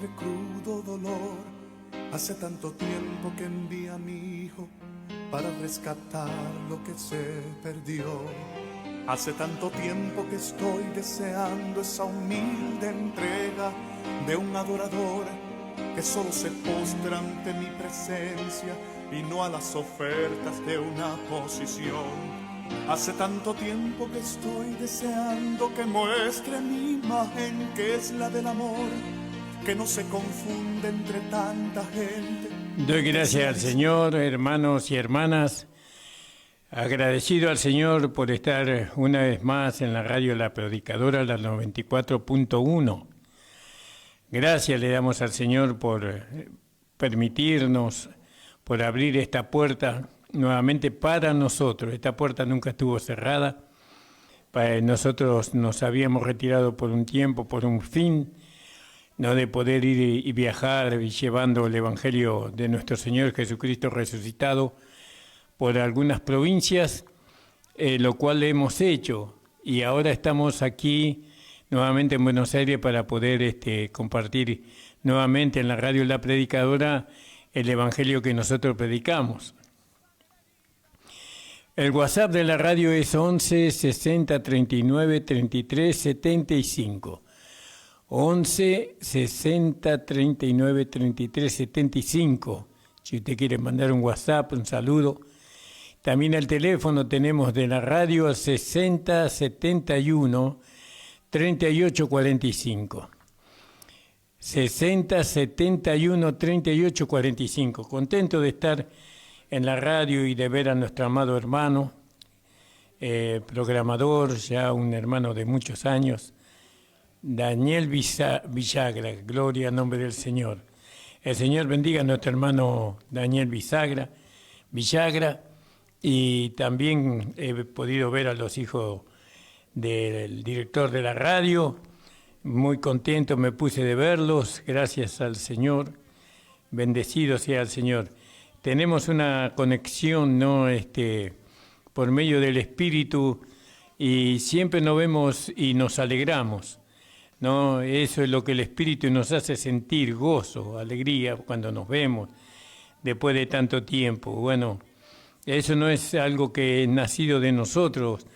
qué crudo dolor. Hace tanto tiempo que envía a mi hijo para rescatar lo que se perdió. Hace tanto tiempo que estoy deseando esa humilde entrega de un adorador que solo se postra ante mi presencia y no a las ofertas de una posición. Hace tanto tiempo que estoy deseando que muestre mi imagen, que es la del amor, que no se confunde entre tanta gente. Doy gracias al Señor, hermanos y hermanas, agradecido al Señor por estar una vez más en la radio La Predicadora, la 94.1. Gracias le damos al Señor por permitirnos, por abrir esta puerta nuevamente para nosotros. Esta puerta nunca estuvo cerrada. Nosotros nos habíamos retirado por un tiempo, por un fin, no de poder ir y viajar llevando el Evangelio de nuestro Señor Jesucristo resucitado por algunas provincias, lo cual hemos hecho. Y ahora estamos aquí nuevamente en Buenos Aires para poder compartir nuevamente en la radio La Predicadora el Evangelio que nosotros predicamos. El WhatsApp de la radio es 11 60 39 33 75. 11 60 39 33 75. Si usted quiere mandar un WhatsApp, un saludo. También el teléfono tenemos de la radio al 60 71 38 45. 60 71 38 45. Contento de estar en la radio y de ver a nuestro amado hermano, programador, ya un hermano de muchos años, Daniel Villagra. Gloria al nombre del Señor. El Señor bendiga a nuestro hermano Daniel Villagra. Y también he podido ver a los hijos del director de la radio. Muy contento me puse de verlos, gracias al Señor. Bendecido sea el Señor. Tenemos una conexión, ¿no? Por medio del Espíritu, y siempre nos vemos y nos alegramos, ¿no? Eso es lo que el Espíritu nos hace sentir, gozo, alegría, cuando nos vemos después de tanto tiempo. Bueno, eso no es algo que es nacido de nosotros,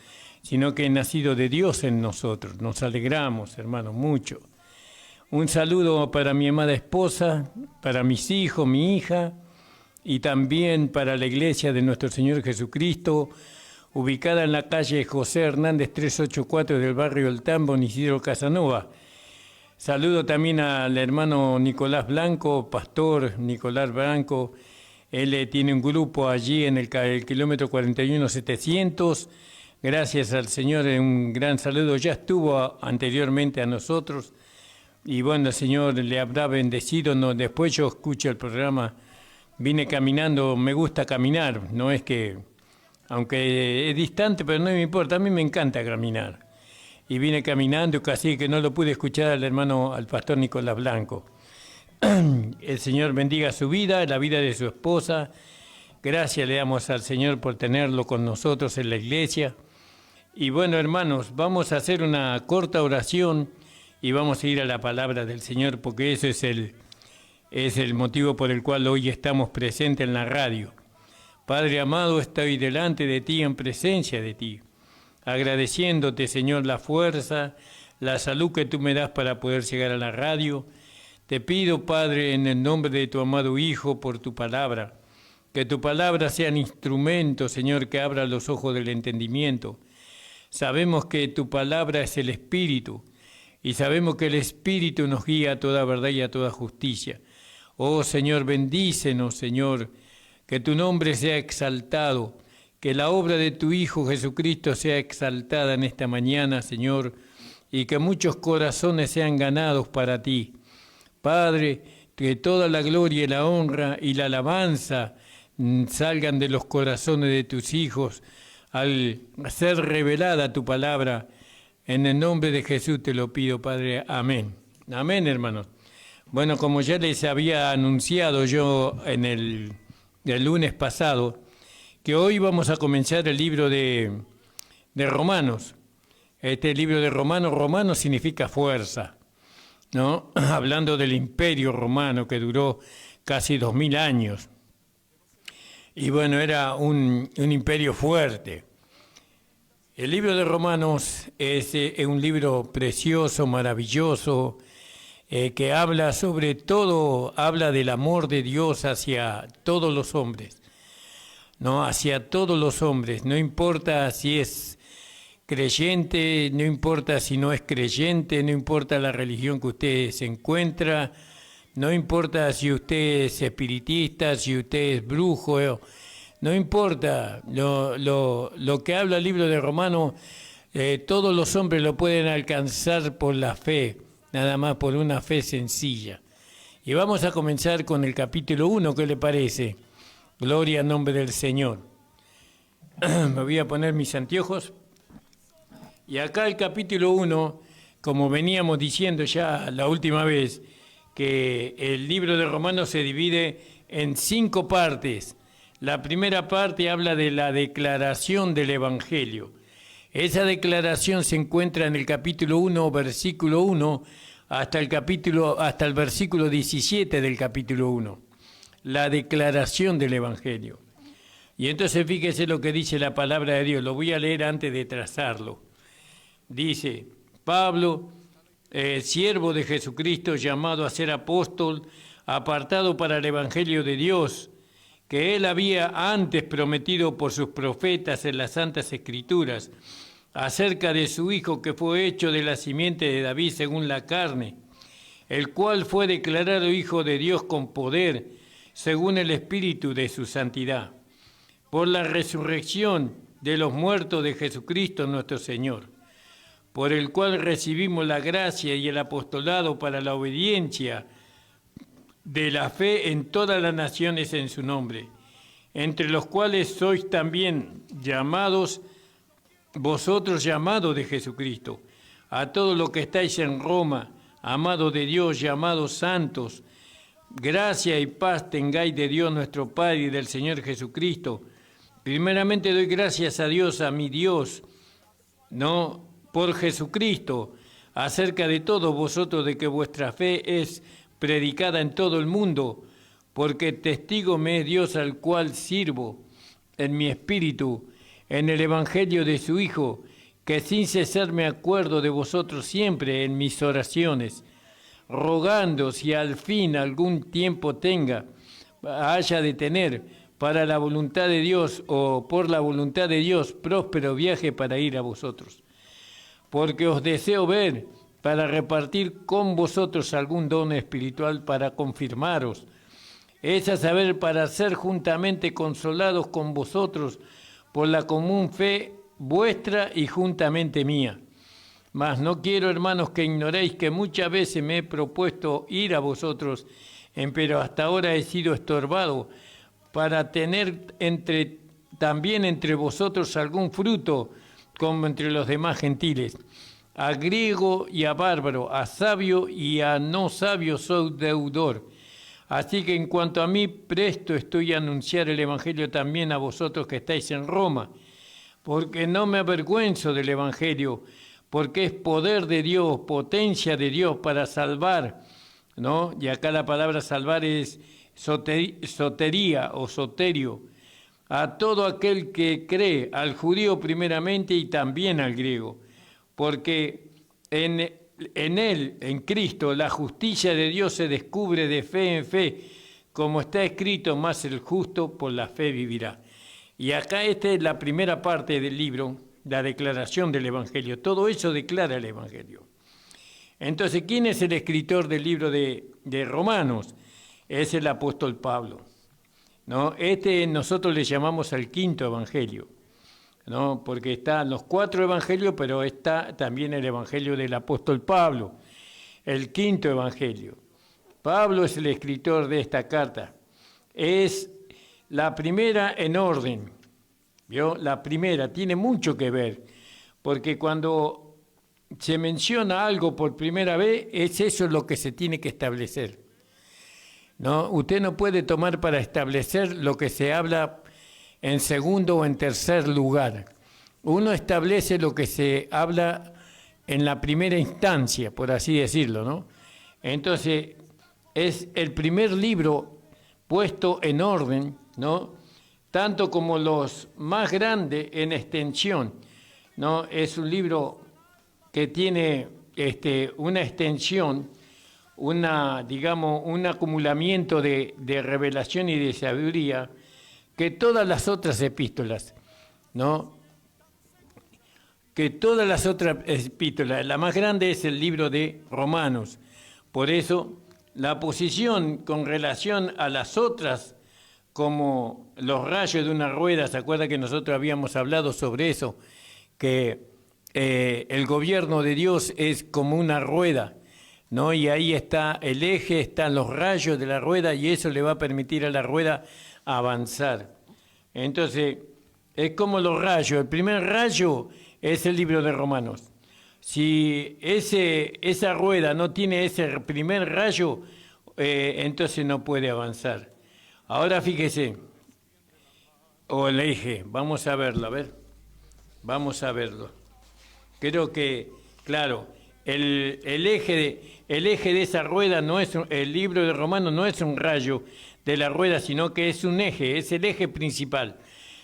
sino que es nacido de Dios en nosotros. Nos alegramos, hermano, mucho. Un saludo para mi amada esposa, para mis hijos, mi hija, y también para la iglesia de nuestro Señor Jesucristo, ubicada en la calle José Hernández 384 del barrio El Tambo, en Isidro Casanova. Saludo también al hermano Nicolás Blanco, pastor Nicolás Blanco. Él tiene un grupo allí en el kilómetro 41-700. Gracias al Señor, un gran saludo. Ya estuvo anteriormente a nosotros. Y bueno, el Señor le habrá bendecido. No, después yo escucho el programa. Vine caminando, me gusta caminar, no es que, aunque es distante, pero no me importa, a mí me encanta caminar. Y vine caminando, casi que no lo pude escuchar al pastor Nicolás Blanco. El Señor bendiga su vida, la vida de su esposa. Gracias le damos al Señor por tenerlo con nosotros en la iglesia. Y bueno, hermanos, vamos a hacer una corta oración y vamos a ir a la palabra del Señor, porque eso es el motivo por el cual hoy estamos presentes en la radio. Padre amado, estoy delante de ti, en presencia de ti, agradeciéndote, Señor, la fuerza, la salud que tú me das para poder llegar a la radio. Te pido, Padre, en el nombre de tu amado Hijo, por tu palabra, que tu palabra sea un instrumento, Señor, que abra los ojos del entendimiento. Sabemos que tu palabra es el Espíritu, y sabemos que el Espíritu nos guía a toda verdad y a toda justicia. Oh Señor, bendícenos, Señor, que tu nombre sea exaltado, que la obra de tu Hijo Jesucristo sea exaltada en esta mañana, Señor, y que muchos corazones sean ganados para ti. Padre, que toda la gloria y la honra y la alabanza salgan de los corazones de tus hijos al ser revelada tu palabra. En el nombre de Jesús te lo pido, Padre. Amén. Amén, hermanos. Bueno, como ya les había anunciado yo en el lunes pasado, que hoy vamos a comenzar el libro de Romanos. Este libro de Romanos significa fuerza. ¿no? Hablando del Imperio Romano que duró casi 2000 años. Y bueno, era un imperio fuerte. El libro de Romanos es un libro precioso, maravilloso, que habla sobre todo, habla del amor de Dios hacia todos los hombres, ¿no? Hacia todos los hombres, no importa si es creyente, no importa si no es creyente, no importa la religión que usted se encuentra, no importa si usted es espiritista, si usted es brujo, no importa, lo que habla el libro de Romanos, todos los hombres lo pueden alcanzar por la fe, nada más por una fe sencilla. Y vamos a comenzar con el capítulo 1, ¿qué le parece? Gloria al nombre del Señor. Me voy a poner mis anteojos. Y acá el capítulo 1, como veníamos diciendo ya la última vez, que el libro de Romanos se divide en 5 partes. La primera parte habla de la declaración del Evangelio. Esa declaración se encuentra en el capítulo 1, versículo 1, hasta el versículo 17 del capítulo 1. La declaración del Evangelio. Y entonces fíjese lo que dice la palabra de Dios. Lo voy a leer antes de trazarlo. Dice, Pablo, siervo de Jesucristo, llamado a ser apóstol, apartado para el Evangelio de Dios, que él había antes prometido por sus profetas en las Santas Escrituras, acerca de su Hijo que fue hecho de la simiente de David según la carne, el cual fue declarado Hijo de Dios con poder, según el Espíritu de su santidad, por la resurrección de los muertos de Jesucristo nuestro Señor, por el cual recibimos la gracia y el apostolado para la obediencia de la fe en todas las naciones en su nombre, entre los cuales sois también llamados, vosotros llamados de Jesucristo, a todos los que estáis en Roma, amados de Dios, llamados santos, gracia y paz tengáis de Dios nuestro Padre y del Señor Jesucristo. Primeramente doy gracias a Dios, a mi Dios, no por Jesucristo, acerca de todos vosotros de que vuestra fe es predicada en todo el mundo, porque testigo me es Dios al cual sirvo en mi espíritu, en el Evangelio de su Hijo, que sin cesar me acuerdo de vosotros siempre en mis oraciones, rogando si al fin algún tiempo haya de tener para la voluntad de Dios o por la voluntad de Dios próspero viaje para ir a vosotros. Porque os deseo ver para repartir con vosotros algún don espiritual para confirmaros, es a saber, para ser juntamente consolados con vosotros por la común fe vuestra y juntamente mía. Mas no quiero, hermanos, que ignoréis que muchas veces me he propuesto ir a vosotros, pero hasta ahora he sido estorbado, para tener también entre vosotros algún fruto, como entre los demás gentiles. A griego y a bárbaro, a sabio y a no sabio soy deudor. Así que en cuanto a mí, presto estoy a anunciar el Evangelio también a vosotros que estáis en Roma, porque no me avergüenzo del Evangelio, porque es poder de Dios, potencia de Dios para salvar, ¿no? Y acá la palabra salvar es sotería o soterio, a todo aquel que cree, al judío primeramente y también al griego, porque en él, en Cristo, la justicia de Dios se descubre de fe en fe, como está escrito, más el justo por la fe vivirá. Y acá esta es la primera parte del libro, la declaración del Evangelio. Todo eso declara el Evangelio. Entonces, ¿quién es el escritor del libro de Romanos? Es el apóstol Pablo, ¿no? Nosotros le llamamos al quinto Evangelio, ¿no? Porque están los 4 evangelios, pero está también el Evangelio del apóstol Pablo, el quinto Evangelio. Pablo es el escritor de esta carta. Es la primera en orden, ¿vio? La primera tiene mucho que ver, porque cuando se menciona algo por primera vez, es eso lo que se tiene que establecer, ¿no? Usted no puede tomar para establecer lo que se habla en segundo o en tercer lugar. Uno establece lo que se habla en la primera instancia, por así decirlo, ¿no? Entonces, es el primer libro puesto en orden, ¿no? Tanto como los más grandes en extensión, ¿no? Es un libro que tiene una extensión, digamos, un acumulamiento de revelación y de sabiduría que todas las otras epístolas, ¿no? Que todas las otras epístolas. La más grande es el libro de Romanos. Por eso, la posición con relación a las otras, como los rayos de una rueda, ¿se acuerda que nosotros habíamos hablado sobre eso? Que el gobierno de Dios es como una rueda, ¿no? Y ahí está el eje, están los rayos de la rueda y eso le va a permitir a la rueda avanzar. Entonces, es como los rayos. El primer rayo es el libro de Romanos. Si esa rueda no tiene ese primer rayo, entonces no puede avanzar. Ahora fíjese, o el eje, vamos a verlo, a ver, vamos a verlo. Creo que, claro, el eje de esa rueda no es, el libro de Romanos no es un rayo de la rueda, sino que es un eje, es el eje principal.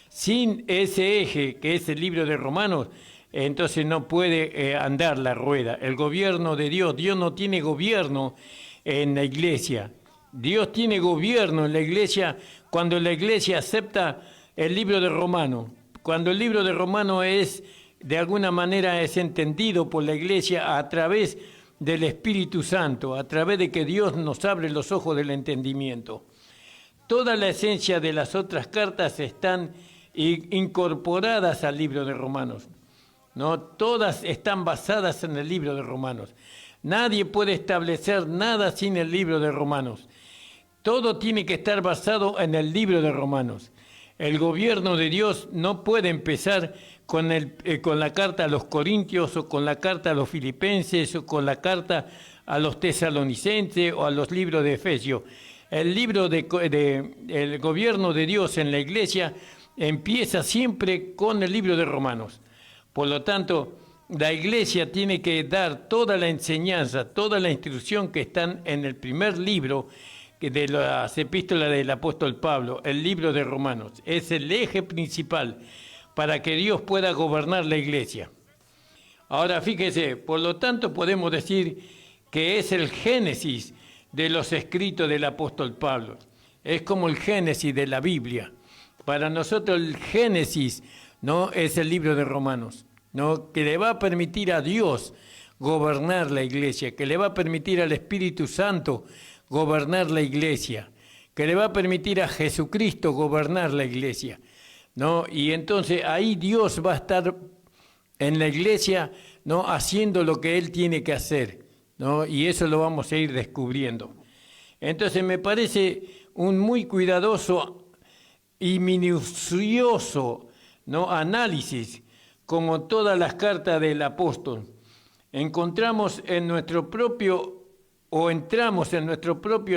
Sin ese eje, que es el libro de Romanos, entonces no puede andar la rueda. El gobierno de Dios, Dios no tiene gobierno en la iglesia. Dios tiene gobierno en la iglesia cuando la iglesia acepta el libro de Romanos. Cuando el libro de Romanos es, de alguna manera, es entendido por la iglesia a través del Espíritu Santo, a través de que Dios nos abre los ojos del entendimiento. Toda la esencia de las otras cartas están incorporadas al libro de Romanos. ¿No? Todas están basadas en el libro de Romanos. Nadie puede establecer nada sin el libro de Romanos. Todo tiene que estar basado en el libro de Romanos. El gobierno de Dios no puede empezar con la carta a los Corintios o con la carta a los Filipenses o con la carta a los Tesalonicenses o a los libros de Efesios. El gobierno de Dios en la iglesia empieza siempre con el libro de Romanos. Por lo tanto, la iglesia tiene que dar toda la enseñanza, toda la instrucción que están en el primer libro de las epístolas del apóstol Pablo, el libro de Romanos. Es el eje principal para que Dios pueda gobernar la iglesia. Ahora fíjese, por lo tanto podemos decir que es el génesis de los escritos del apóstol Pablo. Es como el génesis de la Biblia. Para nosotros el génesis no es el libro de Romanos, ¿no? Que le va a permitir a Dios gobernar la iglesia, que le va a permitir al Espíritu Santo gobernar la iglesia, que le va a permitir a Jesucristo gobernar la iglesia, ¿no? Y entonces ahí Dios va a estar en la iglesia, ¿no? Haciendo lo que Él tiene que hacer, ¿no? Y eso lo vamos a ir descubriendo. Entonces me parece un muy cuidadoso y minucioso, ¿no? Análisis, como todas las cartas del apóstol. Entramos en nuestro propio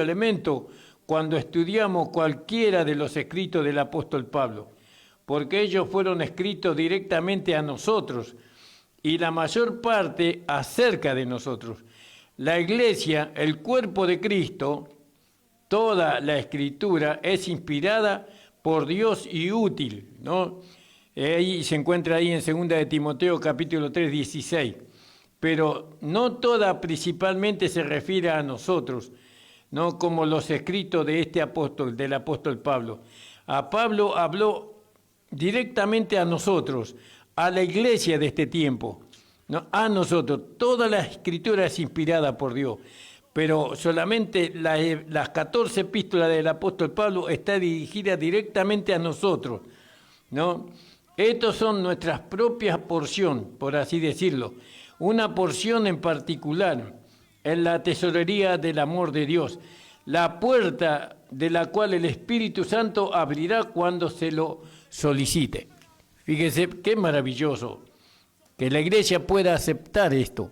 elemento cuando estudiamos cualquiera de los escritos del apóstol Pablo, porque ellos fueron escritos directamente a nosotros y la mayor parte acerca de nosotros. La iglesia, el cuerpo de Cristo, toda la escritura es inspirada por Dios y útil, ¿no? Ahí se encuentra ahí en 2 de Timoteo capítulo 3, 16. Pero no toda principalmente se refiere a nosotros, ¿no? Como los escritos de este apóstol, del apóstol Pablo. A Pablo habló directamente a nosotros, a la iglesia de este tiempo, ¿no? A nosotros. Toda la escritura es inspirada por Dios, pero solamente las 14 epístolas del apóstol Pablo está dirigida directamente a nosotros, ¿no? Estos son nuestras propias porciones, por así decirlo. Una porción en particular en la tesorería del amor de Dios, la puerta de la cual el Espíritu Santo abrirá cuando se lo solicite. Fíjese qué maravilloso que la iglesia pueda aceptar esto.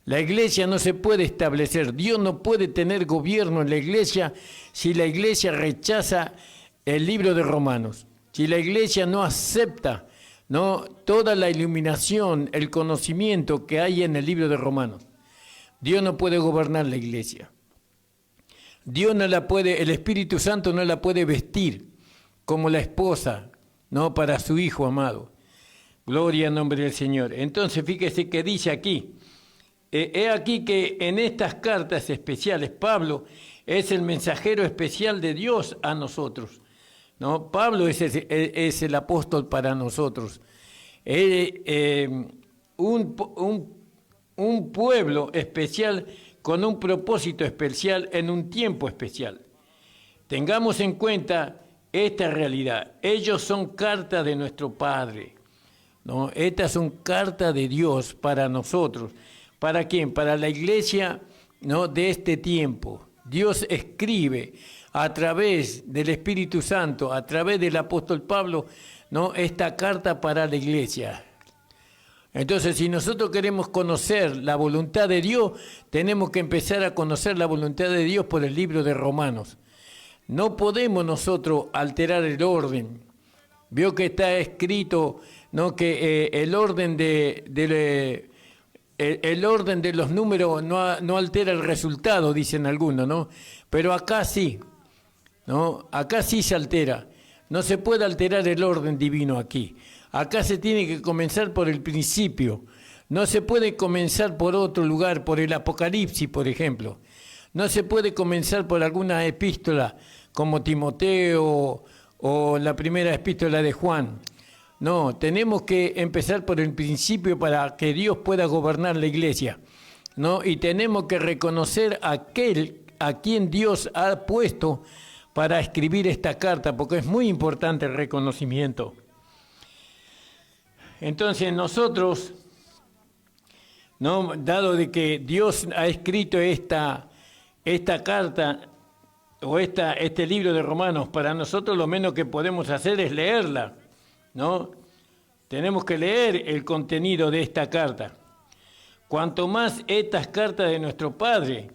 La iglesia no se puede establecer, Dios no puede tener gobierno en la iglesia si la iglesia rechaza el libro de Romanos, si la iglesia no acepta, ¿no?, toda la iluminación, el conocimiento que hay en el libro de Romanos. Dios no puede gobernar la iglesia. Dios no la puede, el Espíritu Santo no la puede vestir como la esposa, ¿no? Para su Hijo amado. Gloria al nombre del Señor. Entonces, fíjese que dice aquí, he aquí que en estas cartas especiales, Pablo es el mensajero especial de Dios a nosotros, ¿no? Pablo es el apóstol para nosotros. Un pueblo especial con un propósito especial en un tiempo especial. Tengamos en cuenta esta realidad. Ellos son carta de nuestro Padre, ¿no? Estas son cartas de Dios para nosotros. ¿Para quién? Para la iglesia, ¿no? De este tiempo. Dios escribe a través del Espíritu Santo, a través del apóstol Pablo, ¿no? Esta carta para la iglesia. Entonces, si nosotros queremos conocer la voluntad de Dios, tenemos que empezar a conocer la voluntad de Dios por el libro de Romanos. No podemos nosotros alterar el orden. Vio que está escrito, ¿no? Que el orden de los números no altera el resultado, dicen algunos, ¿no? Pero acá sí, ¿no? Acá sí se altera. No se puede alterar el orden divino aquí. Acá se tiene que comenzar por el principio. No se puede comenzar por otro lugar, por el Apocalipsis, por ejemplo. No se puede comenzar por alguna epístola como Timoteo o la primera epístola de Juan. No, tenemos que empezar por el principio para que Dios pueda gobernar la iglesia, ¿no? Y tenemos que reconocer a quien Dios ha puesto para escribir esta carta, porque es muy importante el reconocimiento. Entonces nosotros, ¿no? Dado de que Dios ha escrito esta carta o este libro de Romanos, para nosotros lo menos que podemos hacer es leerla, ¿no? Tenemos que leer el contenido de esta carta. Cuanto más estas cartas de nuestro Padre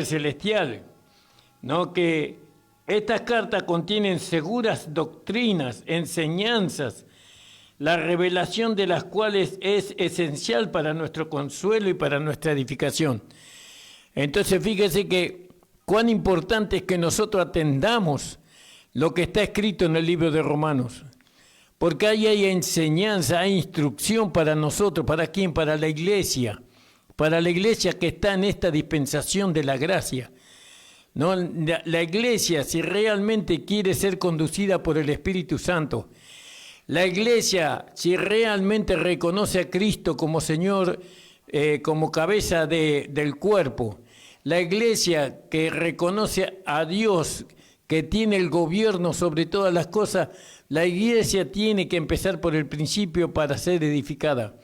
Celestial, ¿no? Que estas cartas contienen seguras doctrinas, enseñanzas, la revelación de las cuales es esencial para nuestro consuelo y para nuestra edificación. Entonces, fíjese que cuán importante es que nosotros atendamos lo que está escrito en el libro de Romanos, porque ahí hay enseñanza, hay instrucción para nosotros. ¿Para quién? Para la iglesia que está en esta dispensación de la gracia, ¿no? La iglesia, si realmente quiere ser conducida por el Espíritu Santo, la iglesia, si realmente reconoce a Cristo como Señor, como cabeza del cuerpo, la iglesia que reconoce a Dios, que tiene el gobierno sobre todas las cosas, la iglesia tiene que empezar por el principio para ser edificada.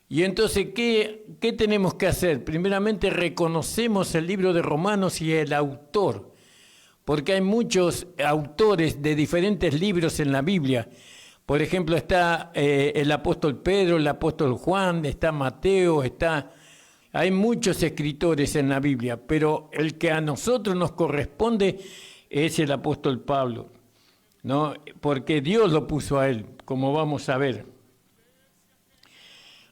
Y entonces, ¿qué tenemos que hacer? Primeramente, reconocemos el libro de Romanos y el autor, porque hay muchos autores de diferentes libros en la Biblia. Por ejemplo, está el apóstol Pedro, el apóstol Juan, está Mateo, hay muchos escritores en la Biblia, pero el que a nosotros nos corresponde es el apóstol Pablo, ¿no? Porque Dios lo puso a él, como vamos a ver.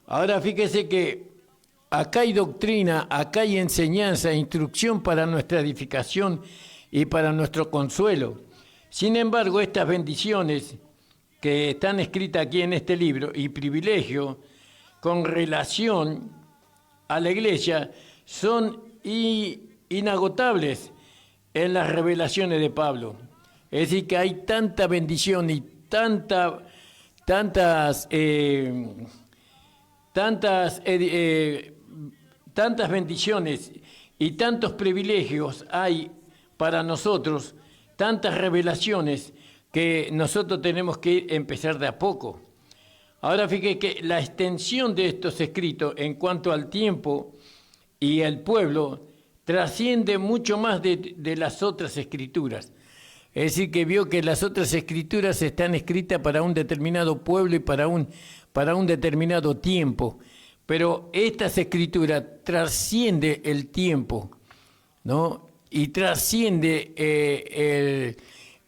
Ahora fíjese que acá hay doctrina, acá hay enseñanza, instrucción para nuestra edificación y para nuestro consuelo. Sin embargo, estas bendiciones que están escritas aquí en este libro y privilegio con relación a la iglesia son inagotables en las revelaciones de Pablo. Es decir, que hay tanta bendición y tantas bendiciones y tantos privilegios hay para nosotros, tantas revelaciones, que nosotros tenemos que empezar de a poco. Ahora fíjate que la extensión de estos escritos en cuanto al tiempo y al pueblo trasciende mucho más de las otras escrituras. Es decir, que vio que las otras escrituras están escritas para un determinado pueblo y para un determinado tiempo. Pero estas escrituras trasciende el tiempo, ¿no? Y trasciende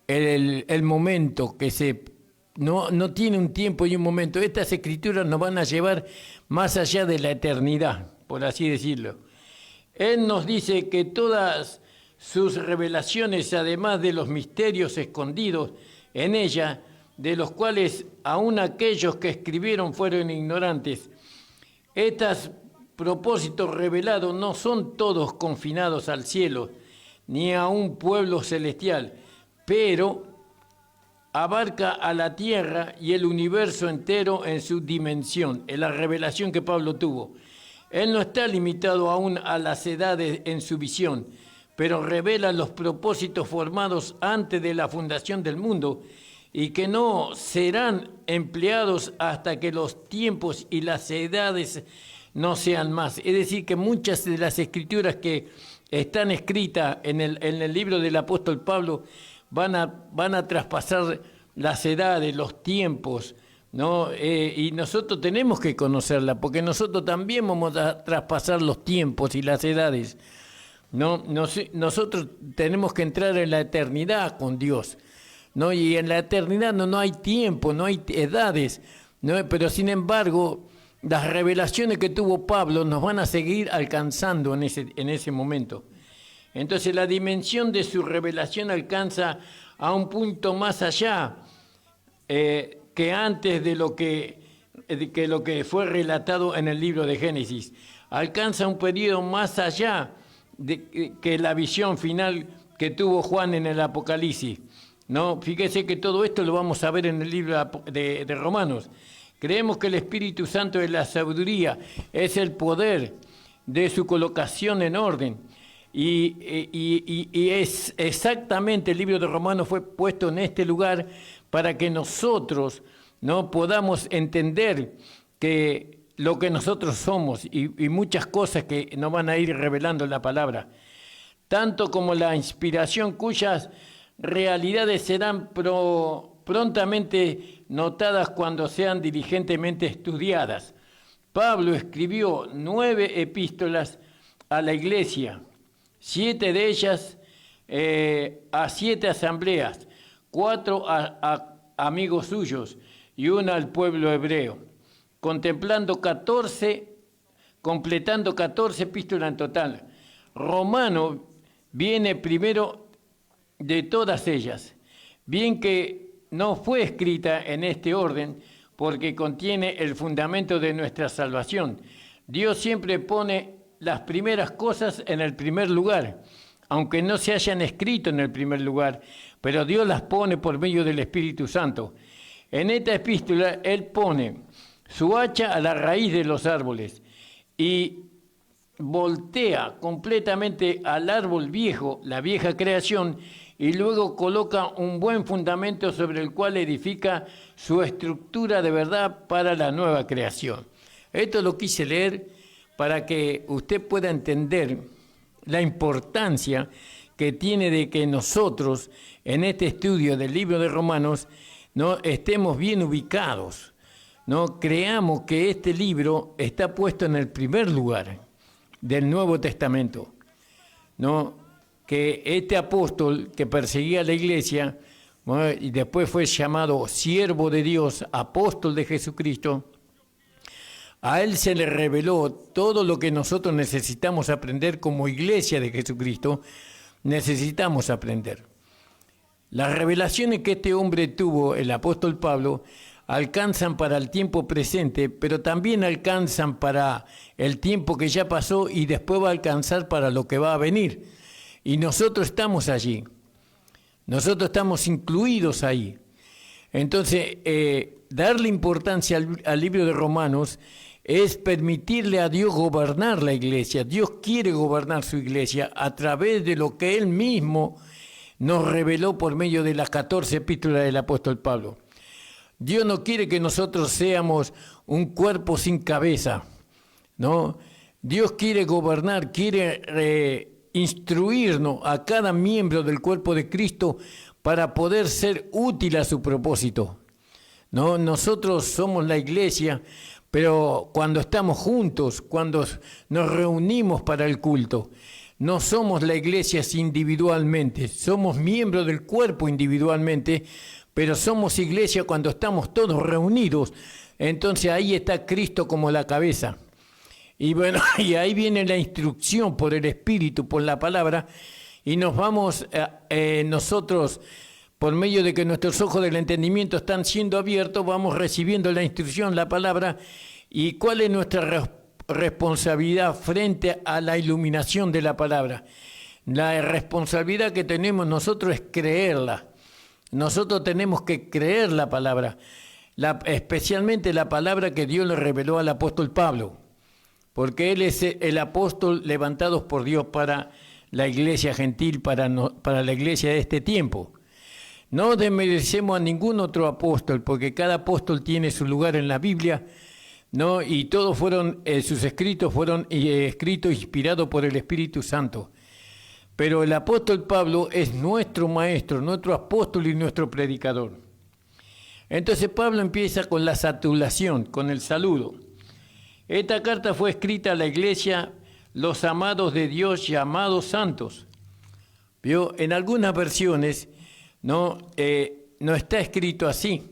el momento que no tiene un tiempo y un momento. Estas escrituras nos van a llevar más allá de la eternidad, por así decirlo. Él nos dice que todas sus revelaciones, además de los misterios escondidos en ella, de los cuales aún aquellos que escribieron fueron ignorantes, estos propósitos revelados no son todos confinados al cielo, ni a un pueblo celestial, pero abarca a la tierra y el universo entero en su dimensión, en la revelación que Pablo tuvo. Él no está limitado aún a las edades en su visión, pero revela los propósitos formados antes de la fundación del mundo y que no serán empleados hasta que los tiempos y las edades no sean más. Es decir, que muchas de las escrituras que están escritas en el libro del apóstol Pablo van a traspasar las edades, los tiempos, ¿no? Y nosotros tenemos que conocerla, porque nosotros también vamos a traspasar los tiempos y las edades, ¿no? Nosotros tenemos que entrar en la eternidad con Dios, ¿no? Y en la eternidad no hay tiempo, no hay edades, ¿no? Pero sin embargo, las revelaciones que tuvo Pablo nos van a seguir alcanzando en ese momento. Entonces la dimensión de su revelación alcanza a un punto más allá que antes de lo que fue relatado en el libro de Génesis. Alcanza un periodo más allá que la visión final que tuvo Juan en el Apocalipsis, ¿no? Fíjese que todo esto lo vamos a ver en el libro de Romanos. Creemos que el Espíritu Santo es la sabiduría, es el poder de su colocación en orden. Y es exactamente el libro de Romanos fue puesto en este lugar para que nosotros no podamos entender que lo que nosotros somos y muchas cosas que nos van a ir revelando en la palabra, tanto como la inspiración cuyas realidades serán prontamente notadas cuando sean diligentemente estudiadas. Pablo escribió 9 epístolas a la iglesia, 7 de ellas a 7 asambleas, 4 a amigos suyos y 1 al pueblo hebreo, completando 14 epístolas en total. Romano viene primero de todas ellas, bien que no fue escrita en este orden porque contiene el fundamento de nuestra salvación. Dios siempre pone las primeras cosas en el primer lugar, aunque no se hayan escrito en el primer lugar, pero Dios las pone por medio del Espíritu Santo. En esta epístola Él pone su hacha a la raíz de los árboles y voltea completamente al árbol viejo, la vieja creación, y luego coloca un buen fundamento sobre el cual edifica su estructura de verdad para la nueva creación. Esto lo quise leer para que usted pueda entender la importancia que tiene de que nosotros en este estudio del libro de Romanos no estemos bien ubicados, no creamos que este libro está puesto en el primer lugar del Nuevo Testamento, no que este apóstol que perseguía a la iglesia, ¿no? Y después fue llamado siervo de Dios, apóstol de Jesucristo, a él se le reveló todo lo que nosotros necesitamos aprender como iglesia de Jesucristo, necesitamos aprender. Las revelaciones que este hombre tuvo, el apóstol Pablo, alcanzan para el tiempo presente, pero también alcanzan para el tiempo que ya pasó y después va a alcanzar para lo que va a venir. Y nosotros estamos allí, nosotros estamos incluidos ahí. Entonces, darle importancia al libro de Romanos es permitirle a Dios gobernar la iglesia. Dios quiere gobernar su iglesia a través de lo que Él mismo nos reveló por medio de las 14 epístolas del apóstol Pablo. Dios no quiere que nosotros seamos un cuerpo sin cabeza, ¿no? Dios quiere gobernar, quiere instruirnos a cada miembro del cuerpo de Cristo para poder ser útil a su propósito, ¿no? Nosotros somos la iglesia, pero cuando estamos juntos, cuando nos reunimos para el culto, no somos la iglesia individualmente, somos miembros del cuerpo individualmente, pero somos iglesia cuando estamos todos reunidos. Entonces ahí está Cristo como la cabeza. Y bueno, y ahí viene la instrucción por el Espíritu, por la palabra, y nos vamos nosotros, por medio de que nuestros ojos del entendimiento están siendo abiertos, vamos recibiendo la instrucción, la palabra, y cuál es nuestra responsabilidad frente a la iluminación de la palabra. La responsabilidad que tenemos nosotros es creerla. Nosotros tenemos que creer la palabra, especialmente la palabra que Dios le reveló al apóstol Pablo, porque él es el apóstol levantado por Dios para la iglesia gentil, para la iglesia de este tiempo. No desmerecemos a ningún otro apóstol, porque cada apóstol tiene su lugar en la Biblia, ¿no? Y todos sus escritos fueron escritos inspirados por el Espíritu Santo. Pero el apóstol Pablo es nuestro maestro, nuestro apóstol y nuestro predicador. Entonces Pablo empieza con la salutación, con el saludo. Esta carta fue escrita a la iglesia, los amados de Dios llamados santos. ¿Vio? En algunas versiones no está escrito así.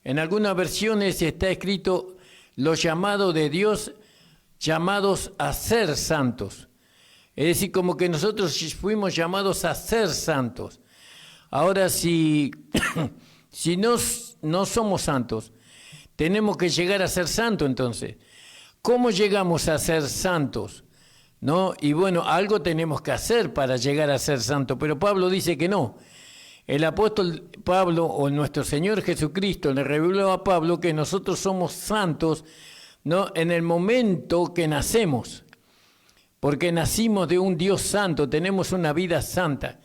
En algunas versiones está escrito los llamados de Dios llamados a ser santos. Es decir, como que nosotros fuimos llamados a ser santos. Ahora, si no somos santos, tenemos que llegar a ser santos entonces. ¿Cómo llegamos a ser santos? ¿No? Y bueno, algo tenemos que hacer para llegar a ser santos, pero Pablo dice que no. El apóstol Pablo, o nuestro Señor Jesucristo, le reveló a Pablo que nosotros somos santos, ¿no? En el momento que nacemos, porque nacimos de un Dios santo, tenemos una vida santa.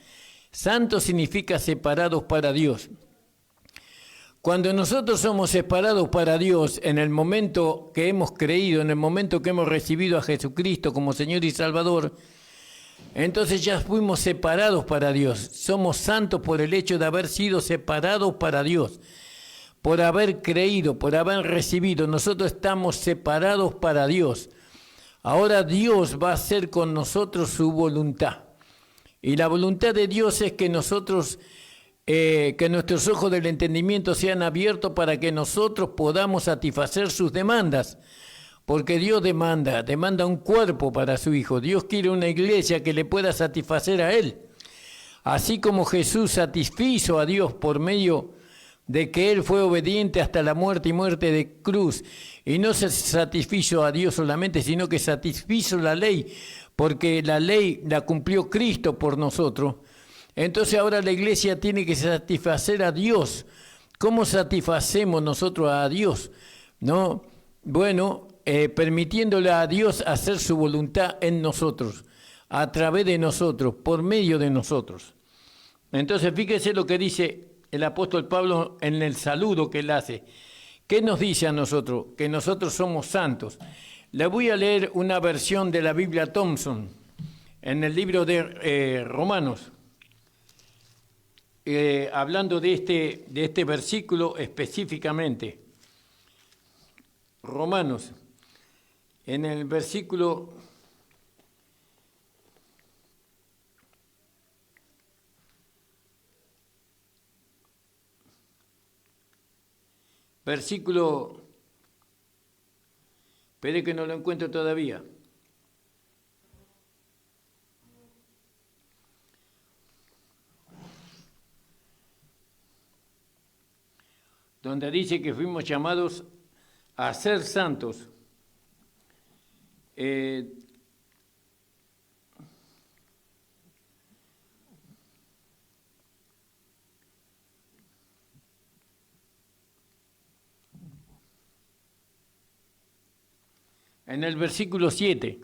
Santo significa separados para Dios. Cuando nosotros somos separados para Dios, en el momento que hemos creído, en el momento que hemos recibido a Jesucristo como Señor y Salvador, entonces ya fuimos separados para Dios. Somos santos por el hecho de haber sido separados para Dios, por haber creído, por haber recibido. Nosotros estamos separados para Dios. Ahora Dios va a hacer con nosotros su voluntad. Y la voluntad de Dios es que nosotros, que nuestros ojos del entendimiento sean abiertos para que nosotros podamos satisfacer sus demandas. Porque Dios demanda un cuerpo para su Hijo. Dios quiere una iglesia que le pueda satisfacer a Él. Así como Jesús satisfizo a Dios por medio de que Él fue obediente hasta la muerte y muerte de cruz. Y no se satisfizo a Dios solamente, sino que satisfizo la ley, porque la ley la cumplió Cristo por nosotros. Entonces ahora la iglesia tiene que satisfacer a Dios. ¿Cómo satisfacemos nosotros a Dios? ¿No? Bueno, permitiéndole a Dios hacer su voluntad en nosotros, a través de nosotros, por medio de nosotros. Entonces fíjese lo que dice el apóstol Pablo en el saludo que él hace. ¿Qué nos dice a nosotros? Que nosotros somos santos. Le voy a leer una versión de la Biblia Thompson en el libro de Romanos, hablando de este versículo específicamente. Romanos, en el versículo 'Espere que no lo encuentro todavía. Donde dice que fuimos llamados a ser santos. En el versículo 7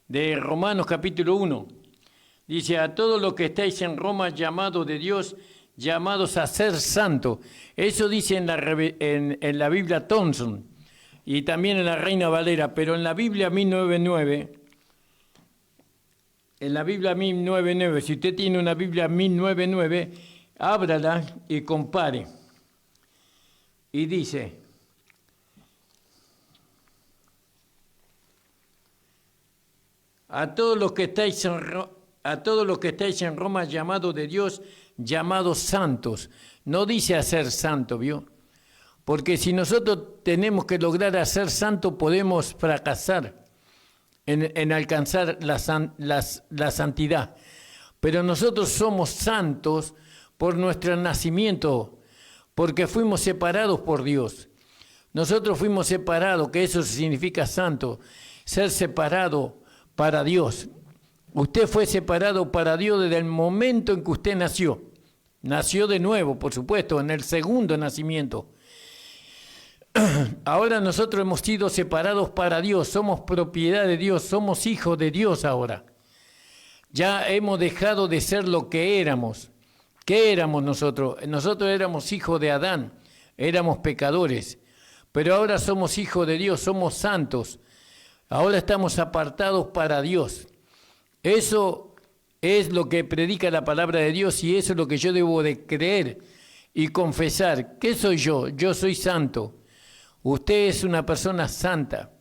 de Romanos capítulo 1, dice: a todos los que estáis en Roma, llamados de Dios, llamados a ser santos. Eso dice en la Biblia Thompson y también en la Reina Valera, pero en la Biblia 1099, si usted tiene una Biblia 1099, ábrala y compare. Y dice: a todos los que estáis en Roma, llamados de Dios, llamados santos. No dice a ser santo, ¿vio? Porque si nosotros tenemos que lograr a ser santo, podemos fracasar. en alcanzar la santidad. Pero nosotros somos santos por nuestro nacimiento, porque fuimos separados por Dios. Nosotros fuimos separados, que eso significa santo, ser separado para Dios. Usted fue separado para Dios desde el momento en que usted nació. Nació de nuevo, por supuesto, en el segundo nacimiento. Ahora nosotros hemos sido separados para Dios, somos propiedad de Dios, somos hijos de Dios ahora. Ya hemos dejado de ser lo que éramos. ¿Qué éramos nosotros? Nosotros éramos hijos de Adán, éramos pecadores, pero ahora somos hijos de Dios, somos santos. Ahora estamos apartados para Dios. Eso es lo que predica la palabra de Dios y eso es lo que yo debo de creer y confesar. ¿Qué soy yo? Yo soy santo. Usted es una persona santa,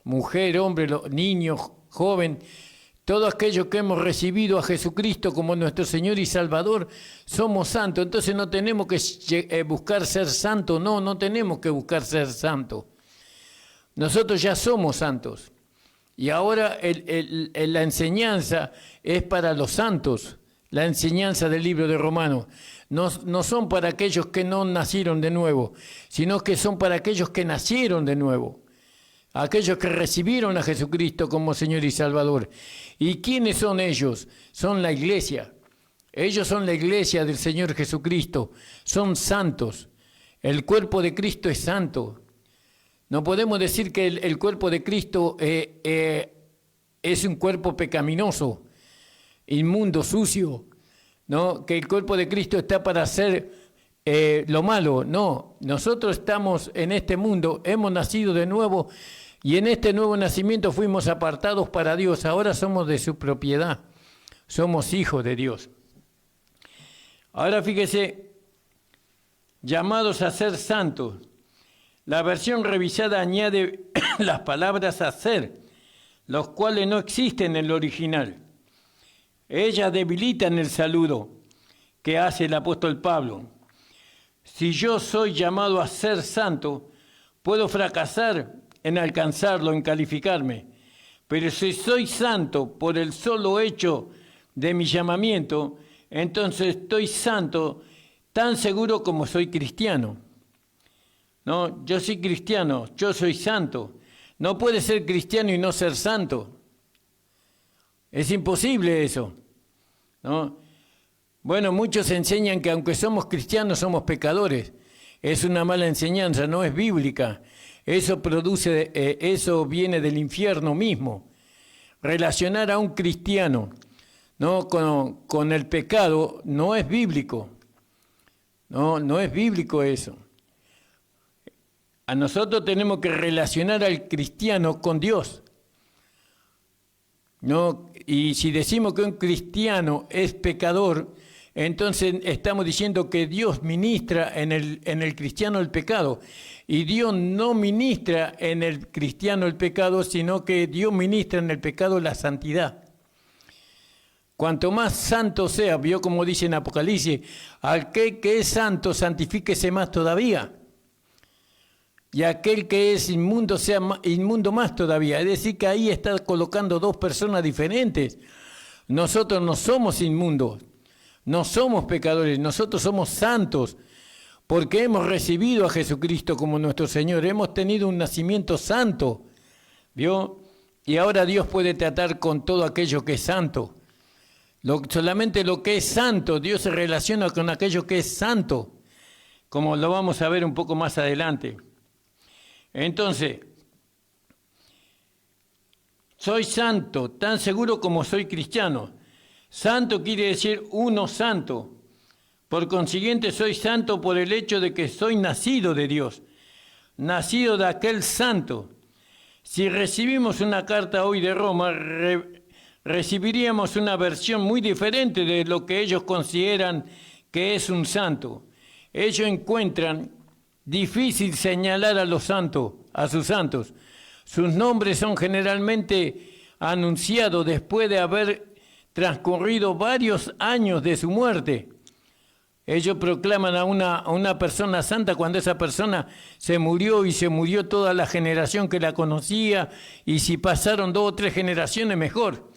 mujer, hombre, niño, joven, todos aquellos que hemos recibido a Jesucristo como nuestro Señor y Salvador, somos santos. Entonces no tenemos que buscar ser santos, no tenemos que buscar ser santos. Nosotros ya somos santos. Y ahora la enseñanza es para los santos, la enseñanza del libro de Romanos. No son para aquellos que no nacieron de nuevo, sino que son para aquellos que nacieron de nuevo, aquellos que recibieron a Jesucristo como Señor y Salvador. ¿Y quiénes son ellos? Son la iglesia. Ellos son la iglesia del Señor Jesucristo, son santos. El cuerpo de Cristo es santo. No podemos decir que el cuerpo de Cristo es un cuerpo pecaminoso, inmundo, sucio, ¿no? Que el cuerpo de Cristo está para hacer lo malo. No, nosotros estamos en este mundo, hemos nacido de nuevo y en este nuevo nacimiento fuimos apartados para Dios. Ahora somos de su propiedad, somos hijos de Dios. Ahora fíjese, llamados a ser santos. La versión revisada añade las palabras hacer, los cuales no existen en el original. Ellas debilitan el saludo que hace el apóstol Pablo. Si yo soy llamado a ser santo, puedo fracasar en alcanzarlo, en calificarme. Pero si soy santo por el solo hecho de mi llamamiento, entonces estoy santo tan seguro como soy cristiano. No, yo soy cristiano, yo soy santo. No puede ser cristiano y no ser santo. Es imposible eso, ¿no? Bueno, muchos enseñan que aunque somos cristianos somos pecadores. Es una mala enseñanza, no es bíblica. Eso viene del infierno mismo. Relacionar a un cristiano, ¿no? con el pecado no es bíblico. No es bíblico eso. A nosotros tenemos que relacionar al cristiano con Dios. ¿No? Y si decimos que un cristiano es pecador, entonces estamos diciendo que Dios ministra en el cristiano el pecado. Y Dios no ministra en el cristiano el pecado, sino que Dios ministra en el pecado la santidad. Cuanto más santo sea, vio como dice en Apocalipsis, aquel que es santo, santifíquese más todavía. Y aquel que es inmundo sea inmundo más todavía. Es decir, que ahí está colocando dos personas diferentes. Nosotros no somos inmundos, no somos pecadores, nosotros somos santos, porque hemos recibido a Jesucristo como nuestro Señor, hemos tenido un nacimiento santo, ¿vio? Y ahora Dios puede tratar con todo aquello que es santo. Solamente lo que es santo, Dios se relaciona con aquello que es santo, como lo vamos a ver un poco más adelante. Entonces, soy santo, tan seguro como soy cristiano. Santo quiere decir uno santo. Por consiguiente, soy santo por el hecho de que soy nacido de Dios, nacido de aquel santo. Si recibimos una carta hoy de Roma, recibiríamos una versión muy diferente de lo que ellos consideran que es un santo. Ellos encuentran difícil señalar a los santos, a sus santos. Sus nombres son generalmente anunciados después de haber transcurrido varios años de su muerte. Ellos proclaman a una persona santa cuando esa persona se murió y se murió toda la generación que la conocía, y si pasaron 2 o 3 generaciones mejor,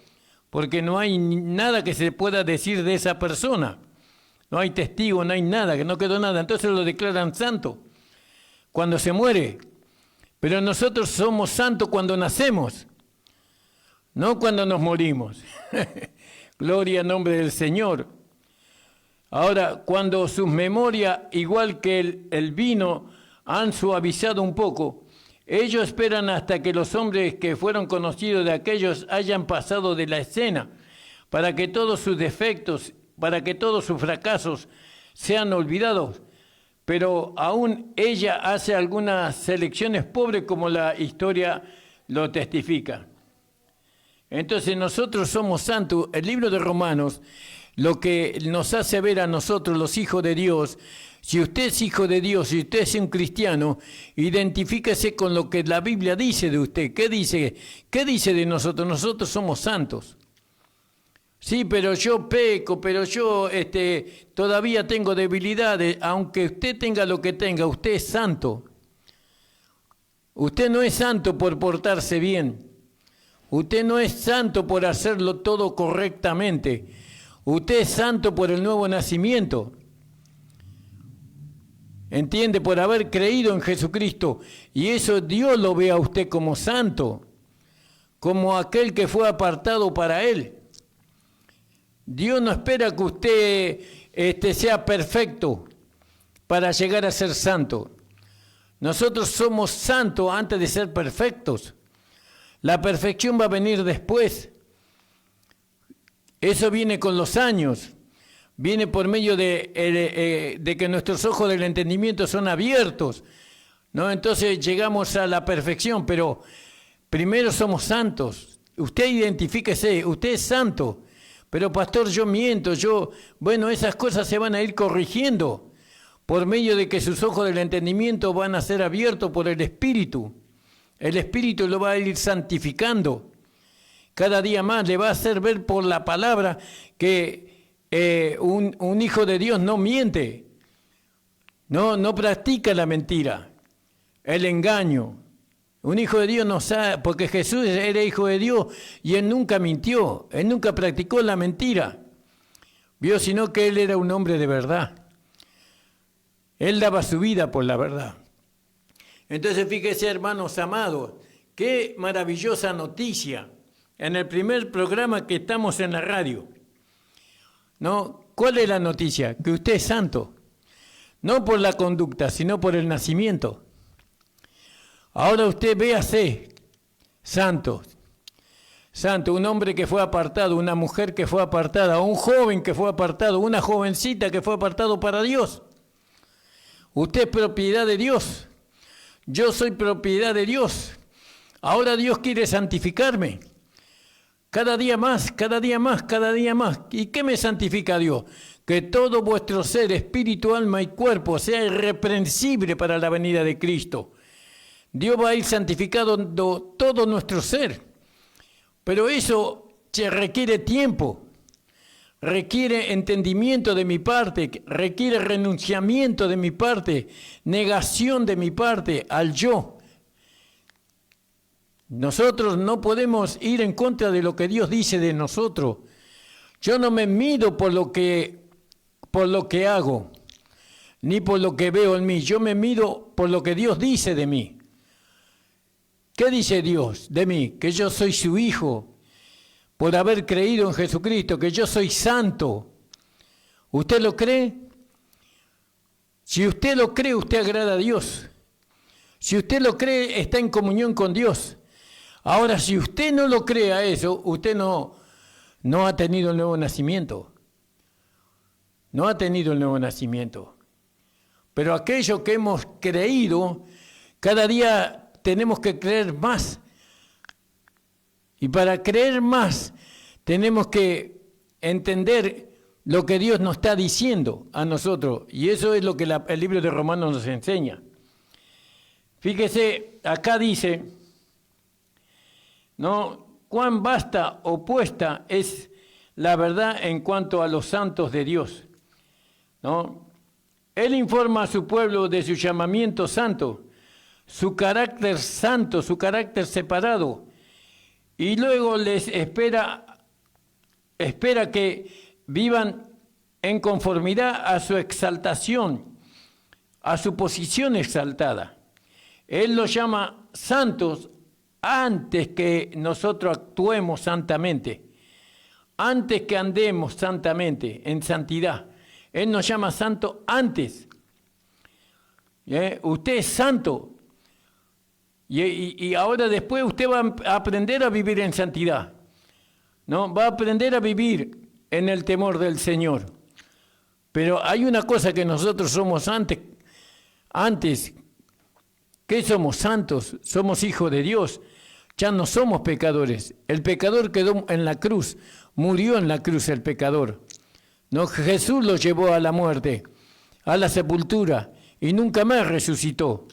porque no hay nada que se pueda decir de esa persona. No hay testigo, no hay nada, que no quedó nada. Entonces lo declaran santo cuando se muere. Pero nosotros somos santos cuando nacemos, no cuando nos morimos. Gloria al nombre del Señor. Ahora, cuando sus memorias, igual que el vino, han suavizado un poco, ellos esperan hasta que los hombres que fueron conocidos de aquellos hayan pasado de la escena, para que todos sus defectos, para que todos sus fracasos sean olvidados. Pero aún ella hace algunas selecciones pobres, como la historia lo testifica. Entonces nosotros somos santos. El libro de Romanos lo que nos hace ver a nosotros, los hijos de Dios, si usted es hijo de Dios, si usted es un cristiano, identifíquese con lo que la Biblia dice de usted. ¿Qué dice? ¿Qué dice de nosotros? Nosotros somos santos. Sí, pero yo peco, pero yo todavía tengo debilidades. Aunque usted tenga lo que tenga, usted es santo. Usted no es santo por portarse bien. Usted no es santo por hacerlo todo correctamente. Usted es santo por el nuevo nacimiento. ¿Entiende? Por haber creído en Jesucristo. Y eso Dios lo ve a usted como santo, como aquel que fue apartado para Él. Dios no espera que usted sea perfecto para llegar a ser santo. Nosotros somos santos antes de ser perfectos. La perfección va a venir después. Eso viene con los años. Viene por medio de que nuestros ojos del entendimiento son abiertos, ¿no? Entonces llegamos a la perfección, pero primero somos santos. Usted identifíquese, usted es santo. Pero pastor, yo miento, bueno, esas cosas se van a ir corrigiendo por medio de que sus ojos del entendimiento van a ser abiertos por el Espíritu. El Espíritu lo va a ir santificando. Cada día más le va a hacer ver por la palabra que un hijo de Dios no miente, no practica la mentira, el engaño. Un hijo de Dios no sabe, porque Jesús era hijo de Dios y Él nunca mintió, Él nunca practicó la mentira, vio, sino que Él era un hombre de verdad. Él daba su vida por la verdad. Entonces fíjese, hermanos amados, qué maravillosa noticia. En el primer programa que estamos en la radio, ¿no? ¿Cuál es la noticia? Que usted es santo, no por la conducta, sino por el nacimiento. Ahora usted véase santo, santo, un hombre que fue apartado, una mujer que fue apartada, un joven que fue apartado, una jovencita que fue apartado para Dios. Usted es propiedad de Dios, yo soy propiedad de Dios. Ahora Dios quiere santificarme. Cada día más, cada día más, cada día más. ¿Y qué me santifica Dios? Que todo vuestro ser, espíritu, alma y cuerpo sea irreprensible para la venida de Cristo. Dios va a ir santificando todo nuestro ser. Pero eso requiere tiempo, requiere entendimiento de mi parte, requiere renunciamiento de mi parte, negación de mi parte al yo. Nosotros no podemos ir en contra de lo que Dios dice de nosotros. Yo no me mido por lo que hago, ni por lo que veo en mí. Yo me mido por lo que Dios dice de mí. ¿Qué dice Dios de mí? Que yo soy su hijo, por haber creído en Jesucristo, que yo soy santo. ¿Usted lo cree? Si usted lo cree, usted agrada a Dios. Si usted lo cree, está en comunión con Dios. Ahora, si usted no lo cree a eso, usted no ha tenido el nuevo nacimiento. No ha tenido el nuevo nacimiento. Pero aquello que hemos creído, cada día tenemos que creer más. Y para creer más, tenemos que entender lo que Dios nos está diciendo a nosotros. Y eso es lo que el libro de Romanos nos enseña. Fíjese, acá dice, ¿no? Cuán vasta opuesta es la verdad en cuanto a los santos de Dios. ¿no? Él informa a su pueblo de su llamamiento santo, su carácter santo, su carácter separado, y luego les espera que vivan en conformidad a su exaltación, a su posición exaltada. Él los llama santos antes que nosotros actuemos santamente, antes que andemos santamente, en santidad. Él nos llama santo antes. Usted es santo. Y ahora después usted va a aprender a vivir en santidad, ¿no? Va a aprender a vivir en el temor del Señor. Pero hay una cosa que nosotros somos antes, ¿qué somos? Santos, somos hijos de Dios, ya no somos pecadores. El pecador quedó en la cruz, murió en la cruz el pecador. No, Jesús lo llevó a la muerte, a la sepultura, y nunca más resucitó.